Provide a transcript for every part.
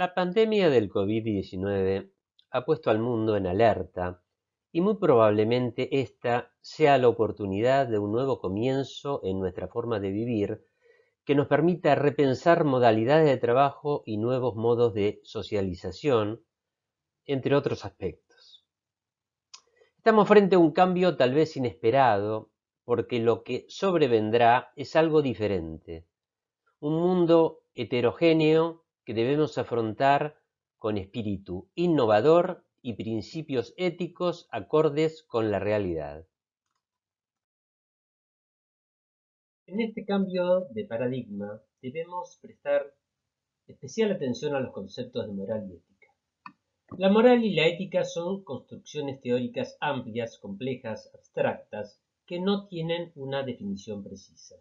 La pandemia del COVID-19 ha puesto al mundo en alerta y muy probablemente esta sea la oportunidad de un nuevo comienzo en nuestra forma de vivir que nos permita repensar modalidades de trabajo y nuevos modos de socialización, entre otros aspectos. Estamos frente a un cambio tal vez inesperado, porque lo que sobrevendrá es algo diferente, un mundo heterogéneo que debemos afrontar con espíritu innovador y principios éticos acordes con la realidad. En este cambio de paradigma debemos prestar especial atención a los conceptos de moral y ética. La moral y la ética son construcciones teóricas amplias, complejas, abstractas, que no tienen una definición precisa.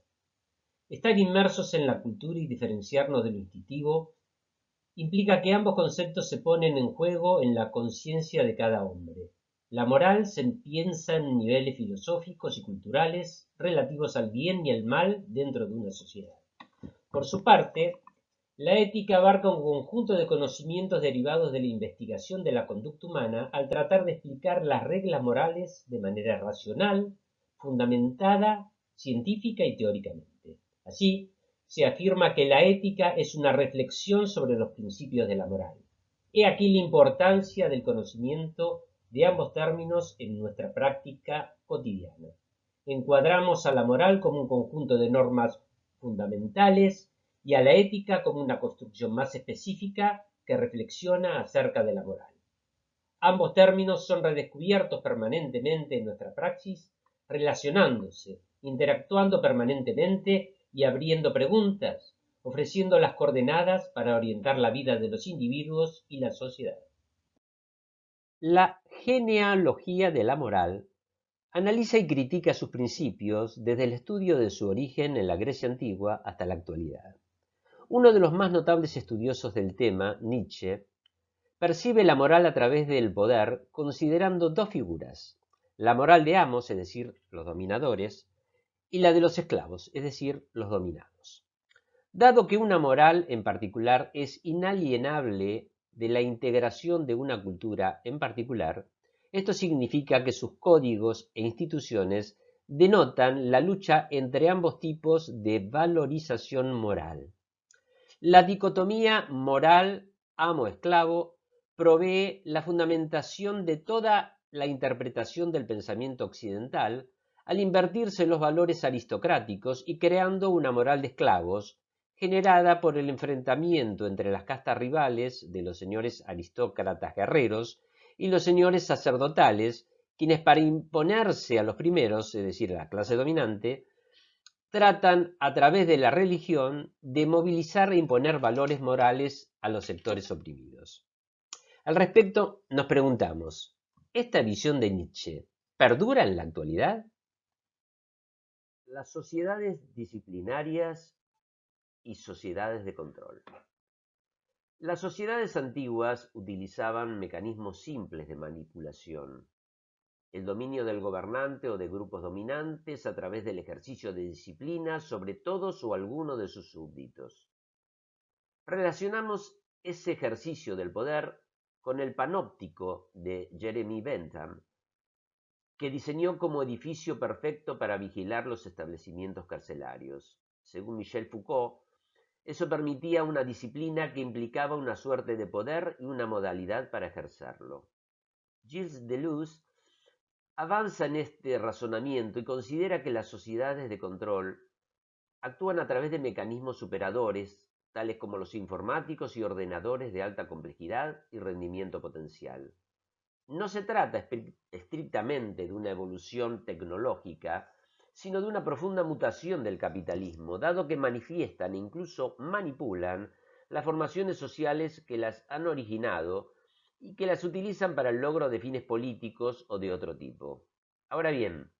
Estar inmersos en la cultura y diferenciarnos de lo instintivo implica que ambos conceptos se ponen en juego en la conciencia de cada hombre. La moral se piensa en niveles filosóficos y culturales relativos al bien y el mal dentro de una sociedad. Por su parte, la ética abarca un conjunto de conocimientos derivados de la investigación de la conducta humana al tratar de explicar las reglas morales de manera racional, fundamentada, científica y teóricamente. Así, se afirma que la ética es una reflexión sobre los principios de la moral. He aquí la importancia del conocimiento de ambos términos en nuestra práctica cotidiana. Encuadramos a la moral como un conjunto de normas fundamentales y a la ética como una construcción más específica que reflexiona acerca de la moral. Ambos términos son redescubiertos permanentemente en nuestra praxis, relacionándose, interactuando permanentemente y abriendo preguntas, ofreciendo las coordenadas para orientar la vida de los individuos y la sociedad. La genealogía de la moral analiza y critica sus principios desde el estudio de su origen en la Grecia antigua hasta la actualidad. Uno de los más notables estudiosos del tema, Nietzsche, percibe la moral a través del poder considerando dos figuras, la moral de amos, es decir, los dominadores, y la de los esclavos, es decir, los dominados. Dado que una moral en particular es inalienable de la integración de una cultura en particular, esto significa que sus códigos e instituciones denotan la lucha entre ambos tipos de valorización moral. La dicotomía moral amo-esclavo provee la fundamentación de toda la interpretación del pensamiento occidental al invertirse los valores aristocráticos y creando una moral de esclavos generada por el enfrentamiento entre las castas rivales de los señores aristócratas guerreros y los señores sacerdotales, quienes para imponerse a los primeros, es decir, a la clase dominante, tratan a través de la religión de movilizar e imponer valores morales a los sectores oprimidos. Al respecto, nos preguntamos, ¿esta visión de Nietzsche perdura en la actualidad? Las sociedades disciplinarias y sociedades de control. Las sociedades antiguas utilizaban mecanismos simples de manipulación, el dominio del gobernante o de grupos dominantes a través del ejercicio de disciplina sobre todos o alguno de sus súbditos. Relacionamos ese ejercicio del poder con el panóptico de Jeremy Bentham, que diseñó como edificio perfecto para vigilar los establecimientos carcelarios. Según Michel Foucault, eso permitía una disciplina que implicaba una suerte de poder y una modalidad para ejercerlo. Gilles Deleuze avanza en este razonamiento y considera que las sociedades de control actúan a través de mecanismos superadores, tales como los informáticos y ordenadores de alta complejidad y rendimiento potencial. No se trata estrictamente de una evolución tecnológica, sino de una profunda mutación del capitalismo, dado que manifiestan e incluso manipulan las formaciones sociales que las han originado y que las utilizan para el logro de fines políticos o de otro tipo. Ahora bien,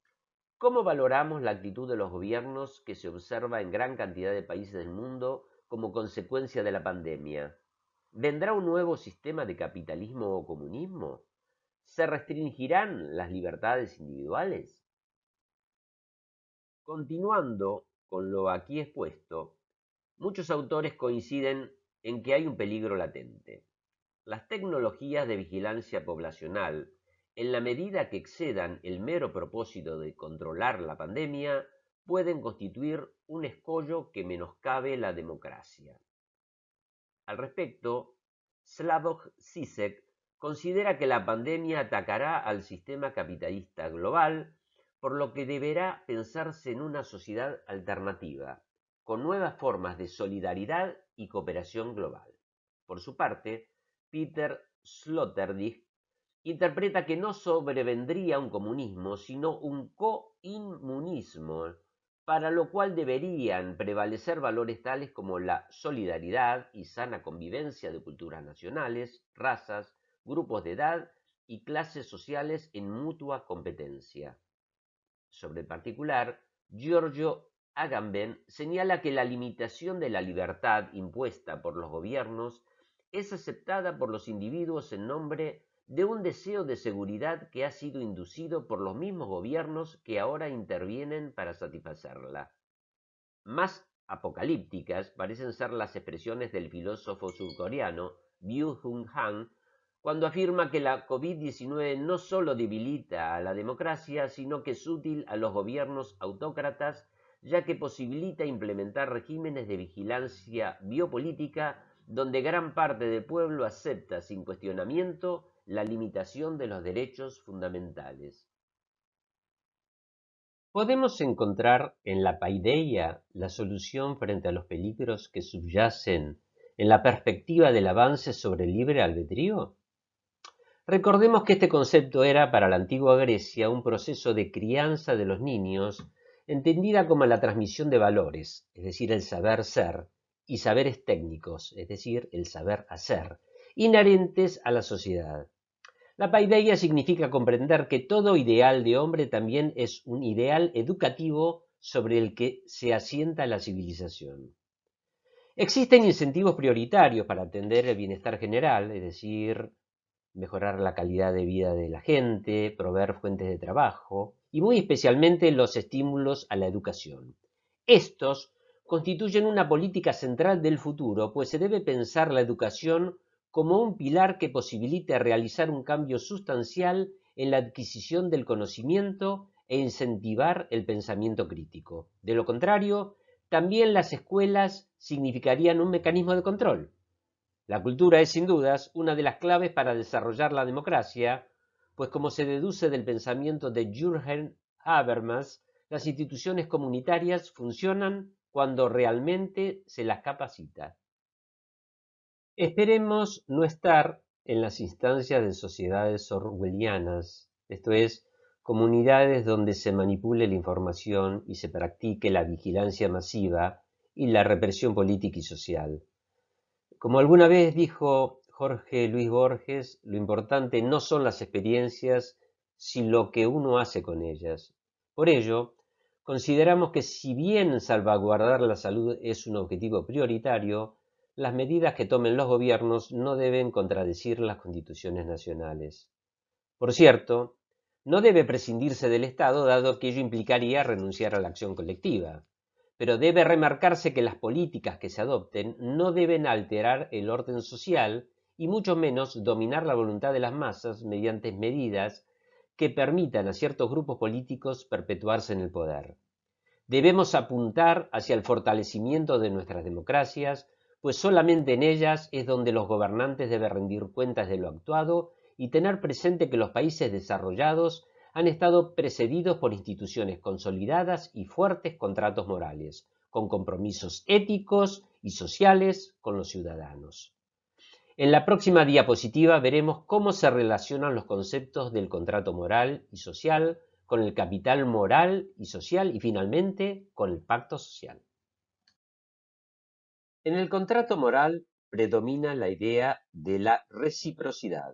¿cómo valoramos la actitud de los gobiernos que se observa en gran cantidad de países del mundo como consecuencia de la pandemia? ¿Vendrá un nuevo sistema de capitalismo o comunismo? ¿Se restringirán las libertades individuales? Continuando con lo aquí expuesto, muchos autores coinciden en que hay un peligro latente. Las tecnologías de vigilancia poblacional, en la medida que excedan el mero propósito de controlar la pandemia, pueden constituir un escollo que menoscabe la democracia. Al respecto, Slavoj Žižek considera que la pandemia atacará al sistema capitalista global, por lo que deberá pensarse en una sociedad alternativa, con nuevas formas de solidaridad y cooperación global. Por su parte, Peter Sloterdijk interpreta que no sobrevendría un comunismo, sino un co-inmunismo, para lo cual deberían prevalecer valores tales como la solidaridad y sana convivencia de culturas nacionales, razas, grupos de edad y clases sociales en mutua competencia. Sobre el particular, Giorgio Agamben señala que la limitación de la libertad impuesta por los gobiernos es aceptada por los individuos en nombre de un deseo de seguridad que ha sido inducido por los mismos gobiernos que ahora intervienen para satisfacerla. Más apocalípticas parecen ser las expresiones del filósofo surcoreano Byung-Hun Han cuando afirma que la COVID-19 no solo debilita a la democracia, sino que es útil a los gobiernos autócratas, ya que posibilita implementar regímenes de vigilancia biopolítica donde gran parte del pueblo acepta sin cuestionamiento la limitación de los derechos fundamentales. ¿Podemos encontrar en la paideia la solución frente a los peligros que subyacen en la perspectiva del avance sobre el libre albedrío? Recordemos que este concepto era para la antigua Grecia un proceso de crianza de los niños, entendida como la transmisión de valores, es decir, el saber ser, y saberes técnicos, es decir, el saber hacer, inherentes a la sociedad. La paideia significa comprender que todo ideal de hombre también es un ideal educativo sobre el que se asienta la civilización. Existen incentivos prioritarios para atender el bienestar general, es decir, mejorar la calidad de vida de la gente, proveer fuentes de trabajo y muy especialmente los estímulos a la educación. Estos constituyen una política central del futuro, pues se debe pensar la educación como un pilar que posibilite realizar un cambio sustancial en la adquisición del conocimiento e incentivar el pensamiento crítico. De lo contrario, también las escuelas significarían un mecanismo de control. La cultura es sin dudas una de las claves para desarrollar la democracia, pues como se deduce del pensamiento de Jürgen Habermas, las instituciones comunitarias funcionan cuando realmente se las capacita. Esperemos no estar en las instancias de sociedades orwellianas, esto es, comunidades donde se manipule la información y se practique la vigilancia masiva y la represión política y social. Como alguna vez dijo Jorge Luis Borges, lo importante no son las experiencias, sino lo que uno hace con ellas. Por ello, consideramos que si bien salvaguardar la salud es un objetivo prioritario, las medidas que tomen los gobiernos no deben contradecir las constituciones nacionales. Por cierto, no debe prescindirse del Estado, dado que ello implicaría renunciar a la acción colectiva, pero debe remarcarse que las políticas que se adopten no deben alterar el orden social y mucho menos dominar la voluntad de las masas mediante medidas que permitan a ciertos grupos políticos perpetuarse en el poder. Debemos apuntar hacia el fortalecimiento de nuestras democracias, pues solamente en ellas es donde los gobernantes deben rendir cuentas de lo actuado y tener presente que los países desarrollados han estado precedidos por instituciones consolidadas y fuertes contratos morales, con compromisos éticos y sociales con los ciudadanos. En la próxima diapositiva veremos cómo se relacionan los conceptos del contrato moral y social con el capital moral y social y finalmente con el pacto social. En el contrato moral predomina la idea de la reciprocidad,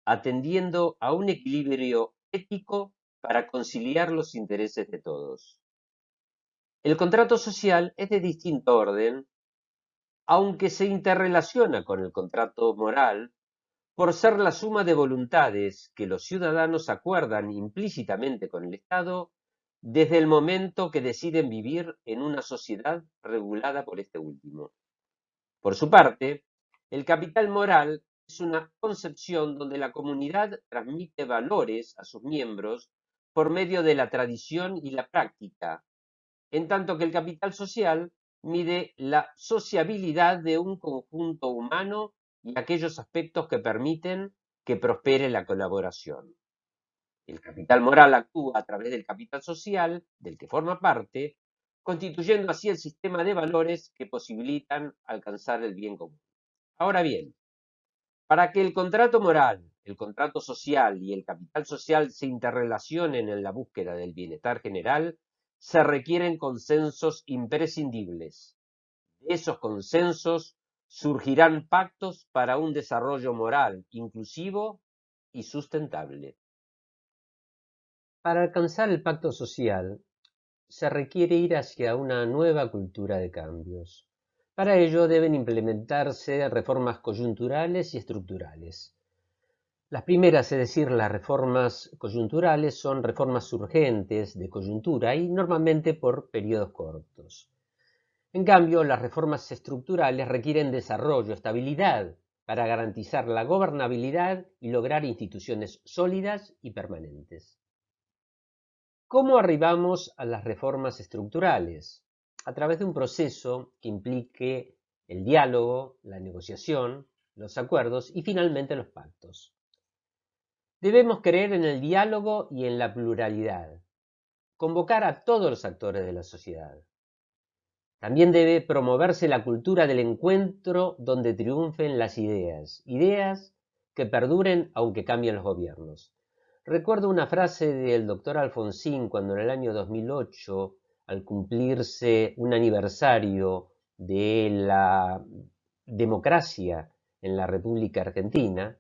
atendiendo a un equilibrio ético para conciliar los intereses de todos. El contrato social es de distinto orden, aunque se interrelaciona con el contrato moral por ser la suma de voluntades que los ciudadanos acuerdan implícitamente con el Estado desde el momento que deciden vivir en una sociedad regulada por este último. Por su parte, el capital moral es una concepción donde la comunidad transmite valores a sus miembros por medio de la tradición y la práctica, en tanto que el capital social mide la sociabilidad de un conjunto humano y aquellos aspectos que permiten que prospere la colaboración. El capital moral actúa a través del capital social, del que forma parte, constituyendo así el sistema de valores que posibilitan alcanzar el bien común. Ahora bien, para que el contrato moral, el contrato social y el capital social se interrelacionen en la búsqueda del bienestar general, se requieren consensos imprescindibles. De esos consensos surgirán pactos para un desarrollo moral inclusivo y sustentable. Para alcanzar el pacto social, se requiere ir hacia una nueva cultura de cambios. Para ello deben implementarse reformas coyunturales y estructurales. Las primeras, es decir, las reformas coyunturales, son reformas urgentes de coyuntura y normalmente por periodos cortos. En cambio, las reformas estructurales requieren desarrollo, estabilidad, para garantizar la gobernabilidad y lograr instituciones sólidas y permanentes. ¿Cómo arribamos a las reformas estructurales? A través de un proceso que implique el diálogo, la negociación, los acuerdos y finalmente los pactos. Debemos creer en el diálogo y en la pluralidad, convocar a todos los actores de la sociedad. También debe promoverse la cultura del encuentro donde triunfen las ideas, ideas que perduren aunque cambien los gobiernos. Recuerdo una frase del doctor Alfonsín cuando en el año 2008, al cumplirse un aniversario de la democracia en la República Argentina,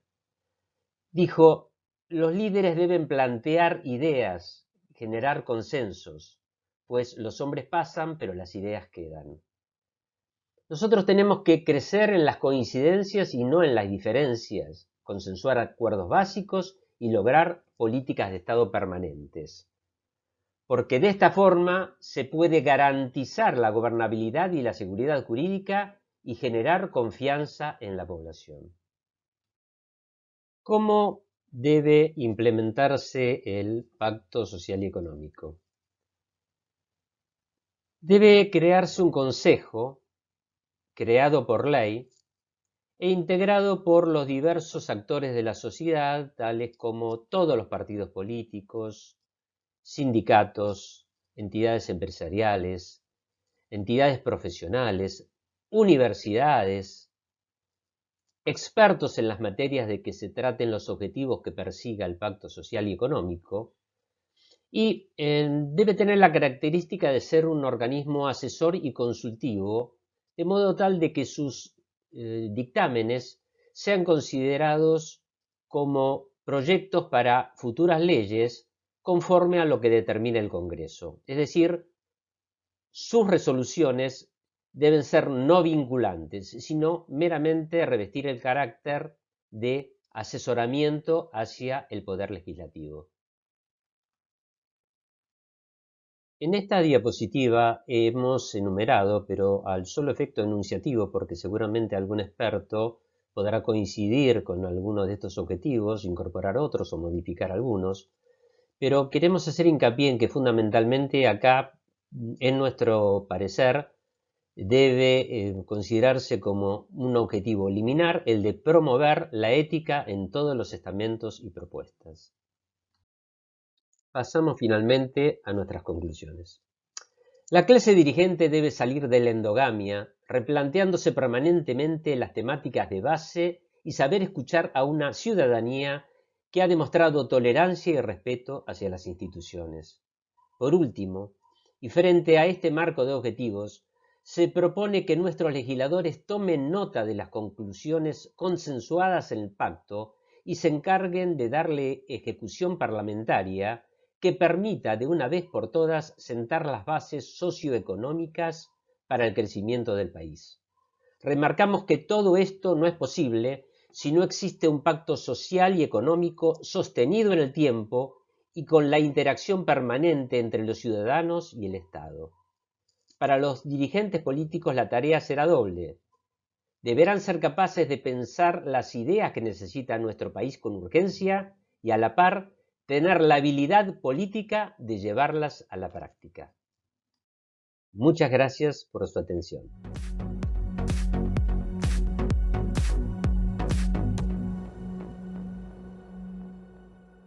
dijo: los líderes deben plantear ideas, generar consensos, pues los hombres pasan, pero las ideas quedan. Nosotros tenemos que crecer en las coincidencias y no en las diferencias, consensuar acuerdos básicos y lograr políticas de Estado permanentes. Porque de esta forma se puede garantizar la gobernabilidad y la seguridad jurídica y generar confianza en la población. ¿Cómo debe implementarse el Pacto Social y Económico? Debe crearse un consejo, creado por ley, e integrado por los diversos actores de la sociedad, tales como todos los partidos políticos, sindicatos, entidades empresariales, entidades profesionales, universidades, expertos en las materias de que se traten los objetivos que persiga el Pacto Social y Económico, y debe tener la característica de ser un organismo asesor y consultivo, de modo tal de que sus dictámenes sean considerados como proyectos para futuras leyes conforme a lo que determina el Congreso. Es decir, sus resoluciones deben ser no vinculantes, sino meramente revestir el carácter de asesoramiento hacia el Poder Legislativo. En esta diapositiva hemos enumerado, pero al solo efecto enunciativo, porque seguramente algún experto podrá coincidir con alguno de estos objetivos, incorporar otros o modificar algunos, pero queremos hacer hincapié en que fundamentalmente acá, en nuestro parecer, debe considerarse como un objetivo liminar el de promover la ética en todos los estamentos y propuestas. Pasamos finalmente a nuestras conclusiones. La clase dirigente debe salir de la endogamia, replanteándose permanentemente las temáticas de base y saber escuchar a una ciudadanía que ha demostrado tolerancia y respeto hacia las instituciones. Por último, y frente a este marco de objetivos, se propone que nuestros legisladores tomen nota de las conclusiones consensuadas en el pacto y se encarguen de darle ejecución parlamentaria que permita de una vez por todas sentar las bases socioeconómicas para el crecimiento del país. Remarcamos que todo esto no es posible si no existe un pacto social y económico sostenido en el tiempo y con la interacción permanente entre los ciudadanos y el Estado. Para los dirigentes políticos la tarea será doble: Deberán ser capaces de pensar las ideas que necesita nuestro país con urgencia y a la par tener la habilidad política de llevarlas a la práctica. Muchas gracias por su atención.